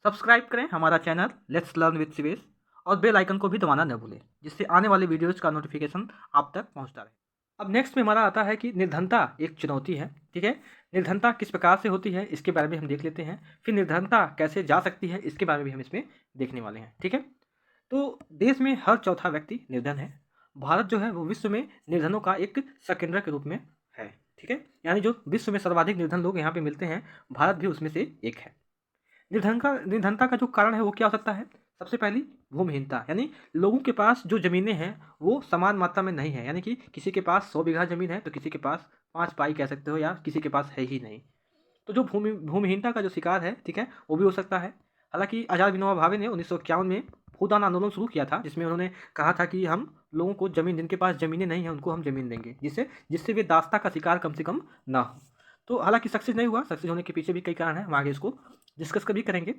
Subscribe करें हमारा channel let's learn with Sivesh और बेल आइकन को भी दबाना न भूलें, जिससे आने वाले वीडियोज़ का नोटिफिकेशन आप तक पहुंचता रहे। अब नेक्स्ट में हमारा आता है कि निर्धनता एक चुनौती है। ठीक है, निर्धनता किस प्रकार से होती है इसके बारे में हम देख लेते हैं। फिर निर्धनता कैसे जा सकती है इसके बारे में भी हम इसमें देखने वाले हैं। ठीक है, तो देश में हर चौथा व्यक्ति निर्धन है। भारत जो है वो विश्व में निर्धनों का एक संकेंद्र के रूप में है। ठीक है, यानी जो विश्व में सर्वाधिक निर्धन लोग यहाँ पे मिलते हैं, भारत भी उसमें से एक है। निर्धनता का जो कारण है वो क्या हो सकता है? सबसे पहली भूमिहीनता, यानी लोगों के पास जो ज़मीनें हैं वो समान मात्रा में नहीं है। यानी कि किसी के पास 100 बीघा ज़मीन है तो किसी के पास 5 पाई कह सकते हो, या किसी के पास है ही नहीं। तो जो भूमिहीनता का जो शिकार है, ठीक है, वो भी हो सकता है। हालांकि आज़ाद विनोबा भावे ने 1951 में भूदान आंदोलन शुरू किया था, जिसमें उन्होंने कहा था कि हम लोगों को ज़मीन, जिनके पास ज़मीनें नहीं हैं उनको हम ज़मीन देंगे, जिससे जिससे वे दास्ता का शिकार कम से कम ना हो। तो हालांकि सक्सेस नहीं हुआ। सक्सेस होने के पीछे भी कई कारण हैं, हम आगे इसको डिस्कस कभी करेंगे।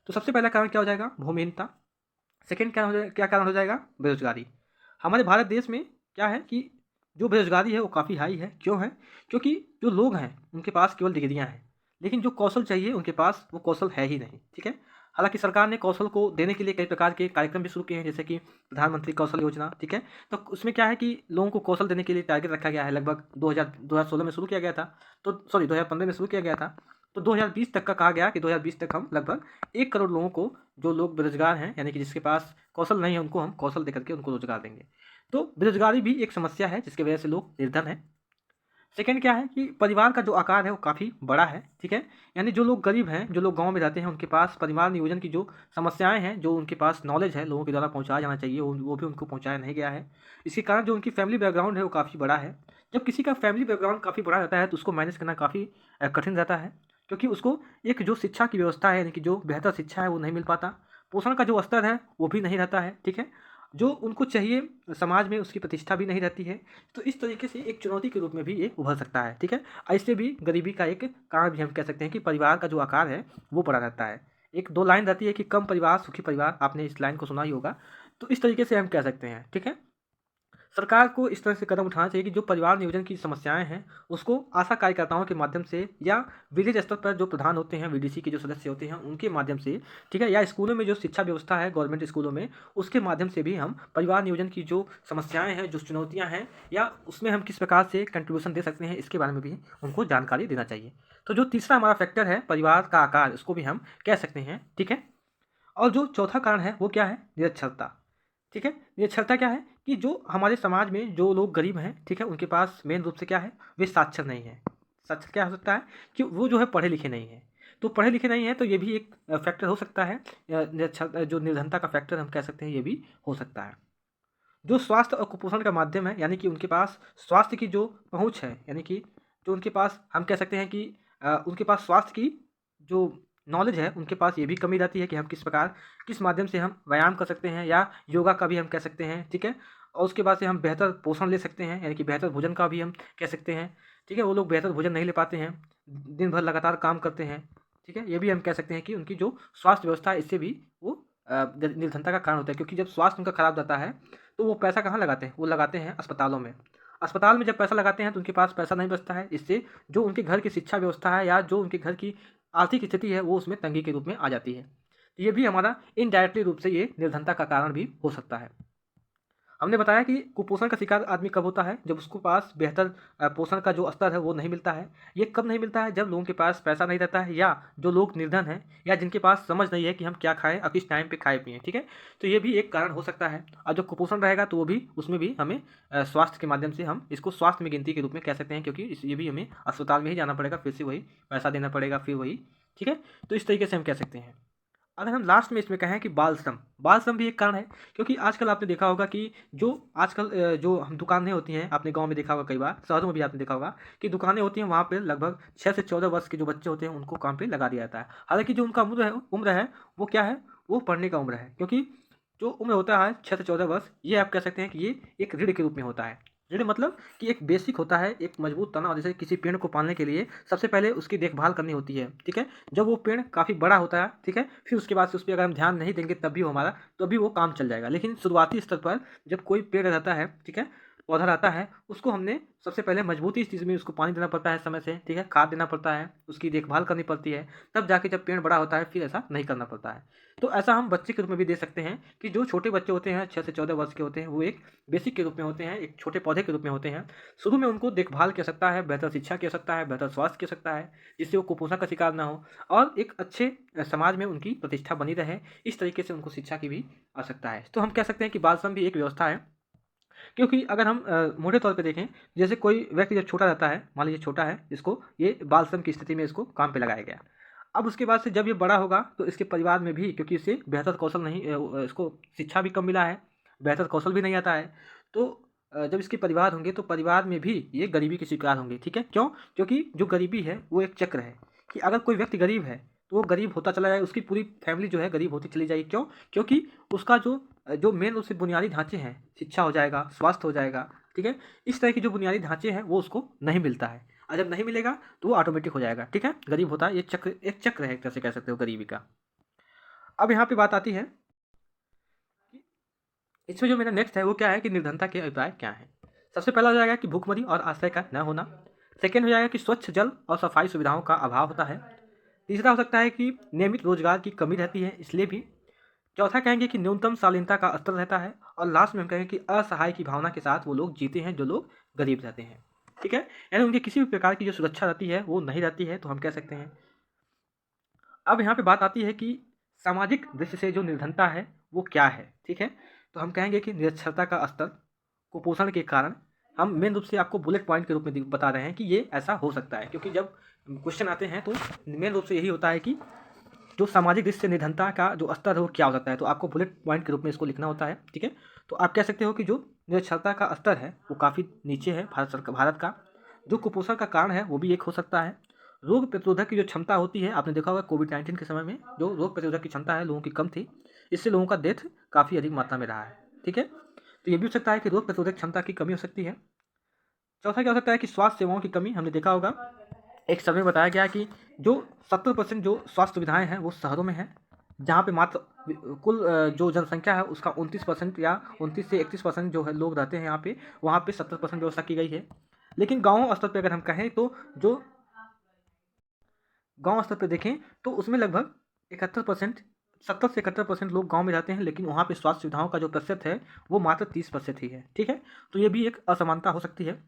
तो सबसे पहला कारण क्या हो जाएगा? भूमिहीनता। सेकेंड क्या कारण हो जाएगा? बेरोजगारी। हमारे भारत देश में क्या है कि जो बेरोजगारी है वो काफ़ी हाई है। क्यों है? क्योंकि जो लोग हैं उनके पास केवल डिग्रियां हैं, लेकिन जो कौशल चाहिए उनके पास वो कौशल है ही नहीं। ठीक है, हालांकि सरकार ने कौशल को देने के लिए कई प्रकार के कार्यक्रम भी शुरू किए हैं, जैसे कि प्रधानमंत्री कौशल योजना। ठीक है, तो उसमें क्या है कि लोगों को कौशल देने के लिए टारगेट रखा गया है। लगभग 2016 में शुरू किया गया था, तो सॉरी 2015 में शुरू किया गया था। तो 2020 तक का कहा गया कि 2020 तक हम लगभग 1 करोड़ लोगों को, जो लोग बेरोजगार हैं यानी कि जिसके पास कौशल नहीं है, उनको हम कौशल देकर के उनको रोजगार देंगे। तो बेरोजगारी भी एक समस्या है जिसकी वजह से लोग निर्धन हैं। सेकंड क्या है कि परिवार का जो आकार है वो काफ़ी बड़ा है। ठीक है, यानी जो लोग गरीब हैं, जो लोग गांव में रहते हैं, उनके पास परिवार नियोजन की जो समस्याएं हैं, जो उनके पास नॉलेज है लोगों के द्वारा पहुंचाया जाना चाहिए, वो भी उनको पहुंचाया नहीं गया है। इसके कारण जो उनकी फैमिली बैकग्राउंड है वो काफ़ी बड़ा है। जब किसी का फैमिली बैकग्राउंड काफ़ी बड़ा रहता है तो उसको मैनेज करना काफ़ी कठिन रहता है, क्योंकि उसको एक जो शिक्षा की व्यवस्था है, यानी कि जो बेहतर शिक्षा है वो नहीं मिल पाता। पोषण का जो स्तर है वो भी नहीं रहता है। ठीक है, जो उनको चाहिए समाज में उसकी प्रतिष्ठा भी नहीं रहती है। तो इस तरीके से एक चुनौती के रूप में भी ये उभर सकता है। ठीक है, ऐसे भी गरीबी का एक कारण भी हम कह सकते हैं कि परिवार का जो आकार है वो बड़ा रहता है। एक दो लाइन रहती है कि कम परिवार सुखी परिवार, आपने इस लाइन को सुना ही होगा। तो इस तरीके से हम कह सकते हैं। ठीक है, सरकार को इस तरह से कदम उठाना चाहिए कि जो परिवार नियोजन की समस्याएं हैं उसको आशा कार्यकर्ताओं के माध्यम से, या विलेज स्तर पर जो प्रधान होते हैं, वीडीसी के जो सदस्य होते हैं उनके माध्यम से, ठीक है, या स्कूलों में जो शिक्षा व्यवस्था है गवर्नमेंट स्कूलों में, उसके माध्यम से भी हम परिवार नियोजन की जो समस्याएं हैं, जो चुनौतियाँ हैं, या उसमें हम किस प्रकार से कंट्रीब्यूशन दे सकते हैं, इसके बारे में भी उनको जानकारी देना चाहिए। तो जो तीसरा हमारा फैक्टर है परिवार का आकार, उसको भी हम कह सकते हैं। ठीक है, और जो चौथा कारण है वो क्या है? निरक्षरता। ठीक है, निरक्षरता क्या है कि जो हमारे समाज में जो लोग गरीब हैं, ठीक है, उनके पास मेन रूप से क्या है? वे साक्षर नहीं है। साक्षर क्या हो सकता है कि वो जो है पढ़े लिखे नहीं है। तो पढ़े लिखे नहीं है तो ये भी एक फैक्टर हो सकता है। जो निर्धनता का फैक्टर हम कह सकते हैं, ये भी हो सकता है। जो स्वास्थ्य और कुपोषण का माध्यम है, यानी कि उनके पास स्वास्थ्य की जो पहुंच है, यानी कि जो उनके पास हम कह सकते हैं कि उनके पास स्वास्थ्य की जो नॉलेज है, उनके पास ये भी कमी रहती है कि हम किस प्रकार, किस माध्यम से हम व्यायाम कर सकते हैं, या योगा का भी हम कह सकते हैं। ठीक है, और उसके बाद से हम बेहतर पोषण ले सकते हैं, यानी कि बेहतर भोजन का भी हम कह सकते हैं। ठीक है, वो लोग बेहतर भोजन नहीं ले पाते हैं, दिन भर लगातार काम करते हैं। ठीक है, ये भी हम कह सकते हैं कि उनकी जो स्वास्थ्य व्यवस्था है इससे भी वो निर्धनता का कारण होता है, क्योंकि जब स्वास्थ्य उनका खराब रहता है तो वो पैसा कहाँ लगाते हैं? वो लगाते हैं अस्पतालों में। अस्पताल में जब पैसा लगाते हैं तो उनके पास पैसा नहीं बचता है। इससे जो उनके घर की शिक्षा व्यवस्था है, या जो उनके घर की आर्थिक स्थिति है, वो उसमें तंगी के रूप में आ जाती है। तो ये भी हमारा इनडायरेक्टली रूप से ये निर्धनता का कारण भी हो सकता है। हमने बताया कि कुपोषण का शिकार आदमी कब होता है? जब उसके पास बेहतर पोषण का जो स्तर है वो नहीं मिलता है। ये कब नहीं मिलता है? जब लोगों के पास पैसा नहीं रहता है, या जो लोग निर्धन हैं, या जिनके पास समझ नहीं है कि हम क्या खाएं और किस टाइम पे खाएं पिएं। ठीक है, तो ये भी एक कारण हो सकता है। और जो कुपोषण रहेगा तो वो भी, उसमें भी हमें स्वास्थ्य के माध्यम से हम इसको स्वास्थ्य में गिनती के रूप में कह सकते हैं, क्योंकि ये भी हमें अस्पताल में ही जाना पड़ेगा, फिर से वही पैसा देना पड़ेगा, फिर वही। ठीक है, तो इस तरीके से हम कह सकते हैं। अगर हम लास्ट में इसमें कहें कि बाल श्रम भी एक कारण है, क्योंकि आजकल आपने देखा होगा कि जो आजकल जो हम दुकानें होती हैं, आपने गांव में देखा होगा, कई बार शहरों में भी आपने देखा होगा कि दुकानें होती हैं, वहाँ पे लगभग 6 से 14 वर्ष के जो बच्चे होते हैं उनको काम पे लगा दिया जाता है। हालांकि जो उनका उम्र है वो क्या है? वो पढ़ने का उम्र है, क्योंकि जो उम्र होता है 6 से 14 वर्ष, ये आप कह सकते हैं कि ये एक ऋण के रूप में होता है। ऋण मतलब कि एक बेसिक होता है, एक मजबूत तना। जैसे किसी पेड़ को पालने के लिए सबसे पहले उसकी देखभाल करनी होती है। ठीक है, जब वो पेड़ काफ़ी बड़ा होता है, ठीक है, फिर उसके बाद से उस पर अगर हम ध्यान नहीं देंगे तब भी वो काम चल जाएगा। लेकिन शुरुआती स्तर पर जब कोई पेड़ रहता है, ठीक है, पौधा रहता है उसको हमने सबसे पहले मजबूती इस चीज़ में उसको पानी देना पड़ता है समय से, ठीक है, खाद देना पड़ता है, उसकी देखभाल करनी पड़ती है, तब जाके जब पेड़ बड़ा होता है फिर ऐसा नहीं करना पड़ता है। तो ऐसा हम बच्चे के रूप में भी दे सकते हैं कि जो छोटे बच्चे होते हैं 6 से 14 वर्ष के होते हैं वो एक बेसिक के रूप में होते हैं, एक छोटे पौधे के रूप में होते हैं। शुरू में उनको देखभाल की आवश्यकता है, बेहतर शिक्षा की आवश्यकता है, बेहतर स्वास्थ्य की आवश्यकता है, जिससे वो कुपोषण का शिकार ना हो और एक अच्छे समाज में उनकी प्रतिष्ठा बनी रहे, इस तरीके से उनको शिक्षा की भी आवश्यकता है। तो हम कह सकते हैं कि बाल श्रम भी एक व्यवस्था है, क्योंकि अगर हम मोटे तौर पे देखें, जैसे कोई व्यक्ति जब छोटा रहता है, मान लीजिए छोटा है, इसको ये बाल श्रम की स्थिति में इसको काम पे लगाया गया। अब उसके बाद से जब ये बड़ा होगा तो इसके परिवार में भी, क्योंकि इसे बेहतर कौशल नहीं इसको शिक्षा भी कम मिला है, बेहतर कौशल भी नहीं आता है, तो जब इसके परिवार होंगे तो परिवार में भी ये गरीबी के शिकार होंगे, ठीक है? क्यों? क्योंकि जो गरीबी है वो एक चक्र है कि अगर कोई व्यक्ति गरीब है तो वो गरीब होता चला जाए, उसकी पूरी फैमिली जो है गरीब होती चली जाएगी। क्यों? क्योंकि उसका जो मेन रूप से बुनियादी ढांचे हैं, शिक्षा हो जाएगा, स्वास्थ्य हो जाएगा, ठीक है? इस तरह के जो बुनियादी ढांचे हैं वो उसको नहीं मिलता है, और जब नहीं मिलेगा तो वो ऑटोमेटिक हो जाएगा, ठीक है? गरीब होता है, ये चक्र एक चक्र है, एक तरह से कह सकते हो गरीबी का। अब यहाँ पे बात आती है कि इसमें जो मेरा नेक्स्ट है वो क्या है कि निर्धनता के अभिप्राय क्या है। सबसे पहला हो जाएगा कि भूखमरी और आश्रय का न होना। सेकेंड हो जाएगा कि स्वच्छ जल और सफाई सुविधाओं का अभाव होता है। तीसरा हो सकता है कि नियमित रोजगार की कमी रहती है इसलिए भी। चौथा कहेंगे कि न्यूनतम शालीनता का स्तर रहता है, और लास्ट में हम कहेंगे कि असहाय की भावना के साथ वो लोग जीते हैं जो लोग गरीब रहते हैं, ठीक है? यानी उनकी किसी भी प्रकार की जो सुरक्षा रहती है वो नहीं रहती है, तो हम कह सकते हैं। अब यहाँ पे बात आती है कि सामाजिक दृष्टि से जो निर्धनता है वो क्या है, ठीक है? तो हम कहेंगे कि निरक्षरता का स्तर, कुपोषण के कारण। हम मेन रूप से आपको बुलेट पॉइंट के रूप में बता रहे हैं कि ये ऐसा हो सकता है, क्योंकि जब क्वेश्चन आते हैं तो मेन रूप से यही होता है कि जो सामाजिक दृष्टि से निर्धनता का जो स्तर है वो क्या हो सकता है, तो आपको बुलेट पॉइंट के रूप में इसको लिखना होता है, ठीक है? तो आप कह सकते हो कि जो निरक्षरता का स्तर है वो काफ़ी नीचे है भारत का। जो कुपोषण का कारण है वो भी एक हो सकता है। रोग प्रतिरोधक की जो क्षमता होती है, आपने देखा होगा कोविड-19 के समय में जो रोग प्रतिरोधक की क्षमता है लोगों की कम थी, इससे लोगों का डेथ काफ़ी अधिक मात्रा में रहा है, ठीक है? तो ये भी हो सकता है कि रोग प्रतिरोधक क्षमता की कमी हो सकती है। चौथा क्या हो सकता है कि स्वास्थ्य सेवाओं की कमी। हमने देखा होगा एक सर्वे में बताया गया कि जो 70% जो स्वास्थ्य सुविधाएं हैं वो शहरों में हैं, जहाँ पे मात्र कुल जो जनसंख्या है उसका 29% या 29 से 31% जो है लोग रहते हैं यहाँ पे, वहाँ पे 70% व्यवस्था की गई है। लेकिन गाँव स्तर पे अगर हम कहें तो जो गाँव स्तर पे देखें तो उसमें लगभग 71%, 70 से 71% लोग गाँव में रहते हैं, लेकिन वहाँ पे स्वास्थ्य सुविधाओं का जो प्रतिशत है वो मात्र 30% ही है, ठीक है? तो ये भी एक असमानता हो सकती है।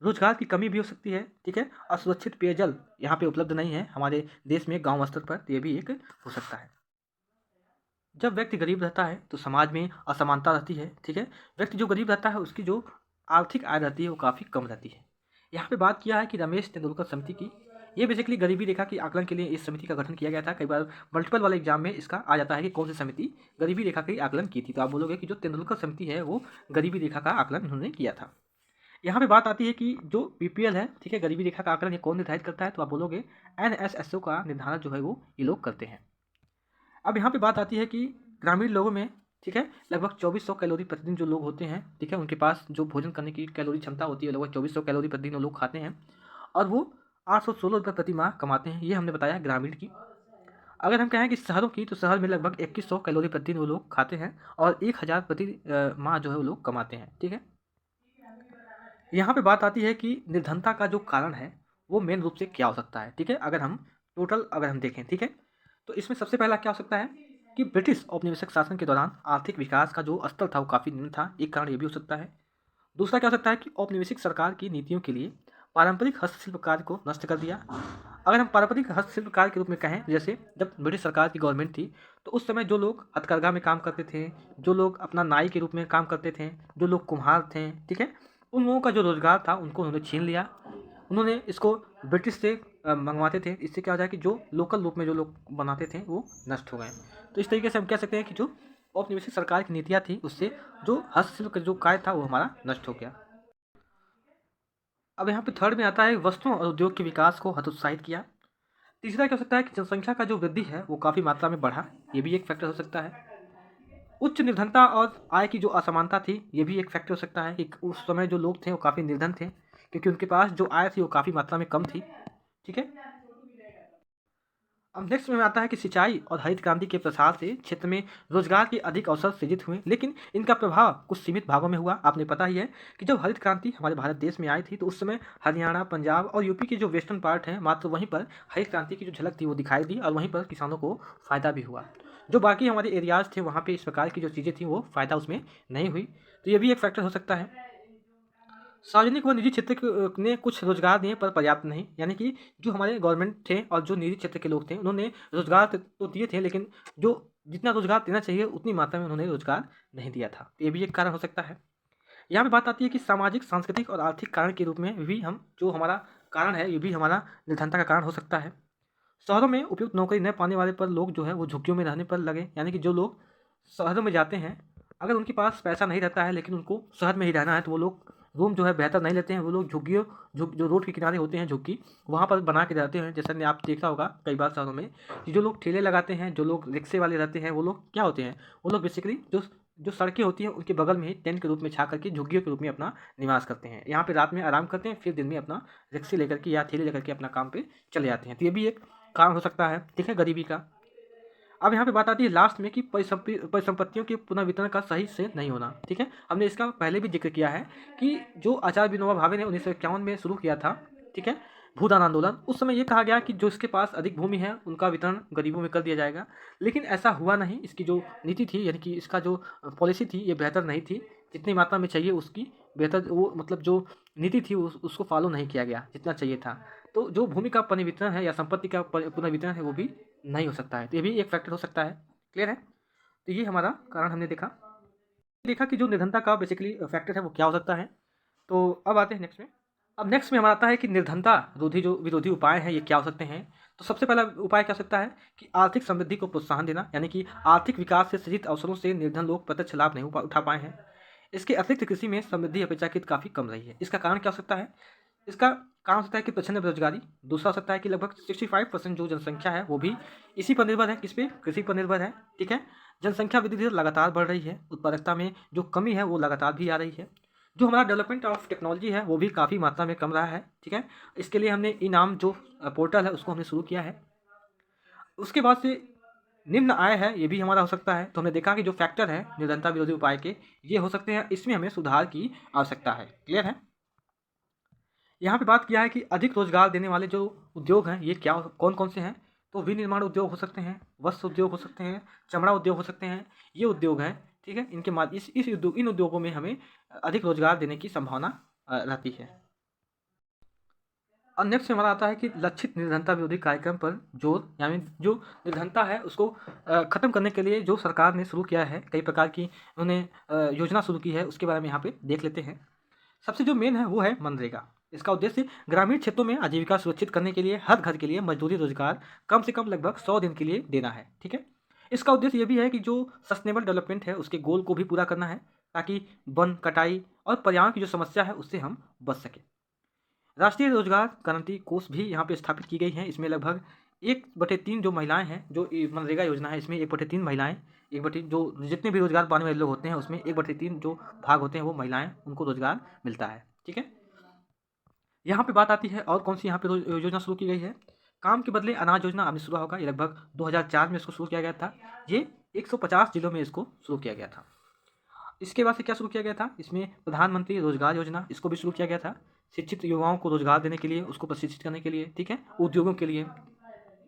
रोजगार की कमी भी हो सकती है, ठीक है? असुरक्षित पेयजल यहाँ पे उपलब्ध नहीं है हमारे देश में गाँव स्तर पर, तो ये भी एक हो सकता है। जब व्यक्ति गरीब रहता है तो समाज में असमानता रहती है, ठीक है? व्यक्ति जो गरीब रहता है उसकी जो आर्थिक आय रहती है वो काफ़ी कम रहती है। यहाँ पे बात किया है कि रमेश तेंदुलकर समिति की। ये बेसिकली गरीबी रेखा के आकलन के लिए इस समिति का गठन किया गया था। कई बार मल्टीपल वाले एग्जाम में इसका आ जाता है कि कौन सी समिति गरीबी रेखा का आकलन की थी, तो आप बोलोगे कि जो तेंदुलकर समिति है वो गरीबी रेखा का आकलन उन्होंने किया था। यहाँ पे बात आती है कि जो बीपीएल है, ठीक है, गरीबी रेखा का आकलन ये कौन निर्धारित करता है, तो आप बोलोगे एनएसएसओ का निर्धारण जो है वो ये लोग करते हैं। अब यहाँ पे बात आती है कि ग्रामीण लोगों में, ठीक है, लगभग 2400 कैलोरी प्रतिदिन जो लोग होते हैं, ठीक है, उनके पास जो भोजन करने की कैलोरी क्षमता होती है लगभग 2400 कैलोरी प्रतिदिन वो लोग खाते हैं, और वो 816 रुपये प्रति माह कमाते हैं। ये हमने बताया ग्रामीण की। अगर हम कहें कि शहरों की, तो शहर में लगभग 2100 कैलोरी प्रतिदिन वो लोग खाते हैं और 1000 प्रति माह जो है वो लोग कमाते हैं, ठीक है? यहाँ पे बात आती है कि निर्धनता का जो कारण है वो मेन रूप से क्या हो सकता है, ठीक है? अगर हम देखें, ठीक है, तो इसमें सबसे पहला क्या हो सकता है कि ब्रिटिश औपनिवेशिक शासन के दौरान आर्थिक विकास का जो स्तर था वो काफ़ी निम्न था, एक कारण ये भी हो सकता है। दूसरा क्या हो सकता है कि औपनिवेशिक सरकार की नीतियों के लिए पारंपरिक हस्तशिल्प कार्य को नष्ट कर दिया। अगर हम पारंपरिक हस्तशिल्प कार्य के रूप में कहें, जैसे जब ब्रिटिश सरकार की गवर्नमेंट थी तो उस समय जो लोग हथकरघा में काम करते थे, जो लोग अपना नाई के रूप में काम करते थे, जो लोग कुम्हार थे, ठीक है, उन लोगों का जो रोजगार था उनको उन्होंने छीन लिया। उन्होंने इसको ब्रिटिश से मंगवाते थे, इससे क्या हो जाए कि जो लोकल रूप में जो लोग बनाते थे वो नष्ट हो गए। तो इस तरीके से हम कह सकते हैं कि जो औपनिवेशिक सरकार की नीतियाँ थी उससे जो हस्तशिल्प का जो कार्य था वो हमारा नष्ट हो गया। अब यहाँ पे थर्ड में आता है वस्तुओं और उद्योग के विकास को हतोत्साहित किया। तीसरा क्या हो सकता है कि जनसंख्या का जो वृद्धि है वो काफ़ी मात्रा में बढ़ा, ये भी एक फैक्टर हो सकता है। उच्च निर्धनता और आय की जो असमानता थी ये भी एक फैक्टर हो सकता है कि उस समय जो लोग थे वो काफ़ी निर्धन थे, क्योंकि उनके पास जो आय थी वो काफ़ी मात्रा में कम थी, ठीक है? अब नेक्स्ट में आता है कि सिंचाई और हरित क्रांति के प्रसार से क्षेत्र में रोजगार के अधिक अवसर सृजित हुए, लेकिन इनका प्रभाव कुछ सीमित भागों में हुआ। आपने पता ही है कि जब हरित क्रांति हमारे भारत देश में आई थी तो उस समय हरियाणा, पंजाब और यूपी के जो वेस्टर्न पार्ट हैं, मात्र वहीं पर हरित क्रांति की जो झलक थी वो दिखाई दी और वहीं पर किसानों को फ़ायदा भी हुआ। जो बाकी हमारे एरियाज़ थे वहाँ पे इस प्रकार की जो चीज़ें थी वो फ़ायदा उसमें नहीं हुई। तो ये भी एक फैक्टर हो सकता है। सार्वजनिक व निजी क्षेत्र ने कुछ रोजगार दिए पर पर्याप्त नहीं, यानी कि जो हमारे गवर्नमेंट थे और जो निजी क्षेत्र के लोग थे उन्होंने रोजगार तो दिए थे, लेकिन जो जितना रोजगार देना चाहिए उतनी मात्रा में उन्होंने रोजगार नहीं दिया था। तो ये भी एक कारण हो सकता है। यहाँ पे बात आती है कि सामाजिक, सांस्कृतिक और आर्थिक कारण के रूप में भी हम जो हमारा कारण है ये भी हमारा निर्धनता का कारण हो सकता है। शहरों में उपयुक्त नौकरी न पाने वाले पर लोग जो है वो झुग्गियों में रहने पर लगे, यानी कि जो लोग शहरों में जाते हैं, अगर उनके पास पैसा नहीं रहता है लेकिन उनको शहर में ही रहना है तो वो लोग रूम जो है बेहतर नहीं लेते हैं, वो लोग झुग्गियों जो रोड के किनारे होते हैं झुग्गी, वहाँ पर बना के रहते हैं। जैसा ने आप देखा होगा कई बार शहरों में कि जो लोग ठेले लगाते हैं, जो लोग रिक्शे वाले रहते हैं, वो लोग क्या होते हैं, वो लोग बेसिकली जो जो सड़कें होती हैं उनके बगल में ही टेंट के रूप में छा करके झुग्गियों के रूप में अपना निवास करते हैं। यहाँ पे रात में आराम करते हैं, फिर दिन में अपना रिक्शे लेकर के या ठेले लेकर के अपना काम पे चले जाते हैं। तो ये भी एक कारण हो सकता है, ठीक है, गरीबी का। अब यहाँ पे बात आती है लास्ट में कि परिसंपत्तियों के पुनर्वितरण का सही से नहीं होना, ठीक है। हमने इसका पहले भी जिक्र किया है कि जो आचार्य विनोबा भावे ने 1951 में शुरू किया था, ठीक है, भूदान आंदोलन, उस समय ये कहा गया कि जो इसके पास अधिक भूमि है उनका वितरण गरीबों में कर दिया जाएगा, लेकिन ऐसा हुआ नहीं। इसकी जो नीति थी, यानी कि इसका जो पॉलिसी थी, ये बेहतर नहीं थी। जितनी मात्रा में चाहिए उसकी बेहतर वो मतलब जो नीति थी उसको फॉलो नहीं किया गया जितना चाहिए था। तो जो भूमि का पुनर्वितरण है या संपत्ति का पुनर्वितरण है वो भी नहीं हो सकता है। तो ये भी एक फैक्टर हो सकता है। क्लियर है? तो ये हमारा कारण हमने देखा कि जो निर्धनता का बेसिकली फैक्टर है वो क्या हो सकता है। तो अब आते हैं नेक्स्ट में। अब नेक्स्ट में हमारा आता है कि निर्धनता विरोधी उपाय हैं ये क्या हो सकते हैं। तो सबसे पहला उपाय क्या हो सकता है कि आर्थिक समृद्धि को प्रोत्साहन देना, यानी कि आर्थिक विकास से सृजित अवसरों से निर्धन लोग प्रत्यक्ष लाभ नहीं उठा पाए हैं। इसके अतिरिक्त कृषि में समृद्धि अपेक्षाकृत काफ़ी कम रही है। इसका कारण क्या हो सकता है? इसका कारण हो सकता है कि प्रचंड बेरोजगारी। दूसरा हो सकता है कि लगभग 65% जो जनसंख्या है वो भी इसी पर निर्भर है। किस पे? कृषि पर निर्भर है, ठीक है। जनसंख्या वृद्धि दर लगातार बढ़ रही है, उत्पादकता में जो कमी है वो लगातार भी आ रही है। जो हमारा डेवलपमेंट ऑफ टेक्नोलॉजी है वो भी काफ़ी मात्रा में कम रहा है, ठीक है। इसके लिए हमने इनाम जो पोर्टल है उसको हमने शुरू किया है। उसके बाद से निम्न आय है ये भी हमारा हो सकता है। तो हमने देखा कि जो फैक्टर है निर्धनता विरोधी उपाय के ये हो सकते हैं, इसमें हमें सुधार की आवश्यकता है। क्लियर है? यहाँ पे बात किया है कि अधिक रोजगार देने वाले जो उद्योग हैं ये क्या कौन कौन से हैं। तो विनिर्माण उद्योग हो सकते हैं, वस्त्र उद्योग हो सकते हैं, चमड़ा उद्योग हो सकते हैं, ये उद्योग हैं, ठीक है। इनके इन उद्योगों में हमें अधिक रोजगार देने की संभावना रहती है। और नेक्स्ट हमारा आता है कि लक्षित निर्धनता विरोधी कार्यक्रम पर जोर, यानी जो निर्धनता है उसको खत्म करने के लिए जो सरकार ने शुरू किया है, कई प्रकार की उन्होंने योजना शुरू की है, उसके बारे में यहाँ पे देख लेते हैं। सबसे जो मेन है वो है मनरेगा। इसका उद्देश्य ग्रामीण क्षेत्रों में आजीविका सुरक्षित करने के लिए हर घर के लिए मजदूरी रोजगार कम से कम लगभग 100 दिन के लिए देना है, ठीक है। इसका उद्देश्य ये भी है कि जो सस्टेनेबल डेवलपमेंट है उसके गोल को भी पूरा करना है, ताकि वन कटाई और पर्यावरण की जो समस्या है उससे हम बच सकें। राष्ट्रीय रोजगार गारंटी कोष भी यहाँ पे स्थापित की गई है। इसमें लगभग 1/3 जो महिलाएं हैं, जो मनरेगा योजना है इसमें 1/3 महिलाएं, 1/3 जो जितने भी रोजगार पाने वाले लोग होते हैं उसमें 1/3 जो भाग होते हैं वो महिलाएं, उनको रोजगार मिलता है, ठीक है। यहाँ पे बात आती है और कौन सी यहाँ पे योजना शुरू की गई है। काम के बदले अनाज योजना आपने सुना होगा, ये लगभग 2004 में इसको शुरू किया गया था। ये 150 जिलों में इसको शुरू किया गया था। इसके बाद से क्या शुरू किया गया था, इसमें प्रधानमंत्री रोजगार योजना, इसको भी शुरू किया गया था शिक्षित युवाओं को रोजगार देने के लिए, उसको प्रशिक्षित करने के लिए, ठीक है, उद्योगों के लिए।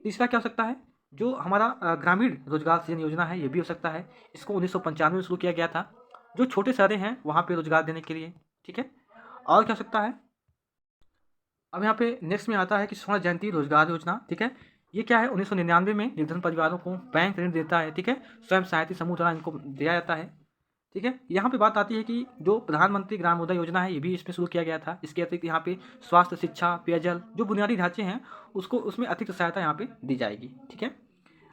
तीसरा क्या हो सकता है, जो हमारा ग्रामीण रोजगार सृजन योजना है ये भी हो सकता है। इसको 1995 में शुरू किया गया था, जो छोटे शहरें हैं वहाँ पे रोजगार देने के लिए, ठीक है। और क्या हो सकता है, अब यहाँ पे नेक्स्ट में आता है कि स्वर्ण जयंती रोजगार योजना, ठीक है। ये क्या है, 1999 में निर्धन परिवारों को बैंक ऋण देता है, ठीक है, स्वयं सहायता समूह द्वारा इनको दिया जाता है, ठीक है। यहाँ पे बात आती है कि जो प्रधानमंत्री ग्रामोदय योजना है ये भी इसमें शुरू किया गया था। इसके अतिरिक्त यहाँ पे स्वास्थ्य, शिक्षा, पेयजल जो बुनियादी ढांचे हैं उसको उसमें अतिरिक्त सहायता यहाँ पे दी जाएगी, ठीक है।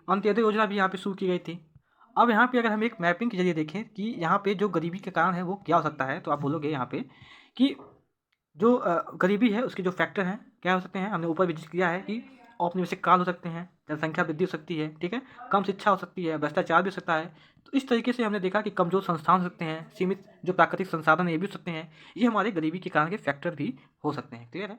अंत्योदय योजना भी यहाँ पे शुरू की गई थी। अब यहाँ पे अगर हम एक मैपिंग के जरिए देखें कि यहाँ पे जो गरीबी के कारण है वो क्या हो सकता है, तो आप बोलोगे यहाँ पे कि जो गरीबी है उसके जो फैक्टर हैं क्या हो सकते हैं। हमने ऊपर भी जिक्र किया है कि औपनिवेशिक काल हो सकते हैं, जनसंख्या वृद्धि हो सकती है, ठीक है, कम शिक्षा हो सकती है, भ्रष्टाचार भी हो सकता है। तो इस तरीके से हमने देखा कि कमजोर संस्थान हो सकते हैं, सीमित जो प्राकृतिक संसाधन ये भी हो सकते हैं। ये हमारे गरीबी के कारण के फैक्टर भी हो सकते हैं। क्लियर है?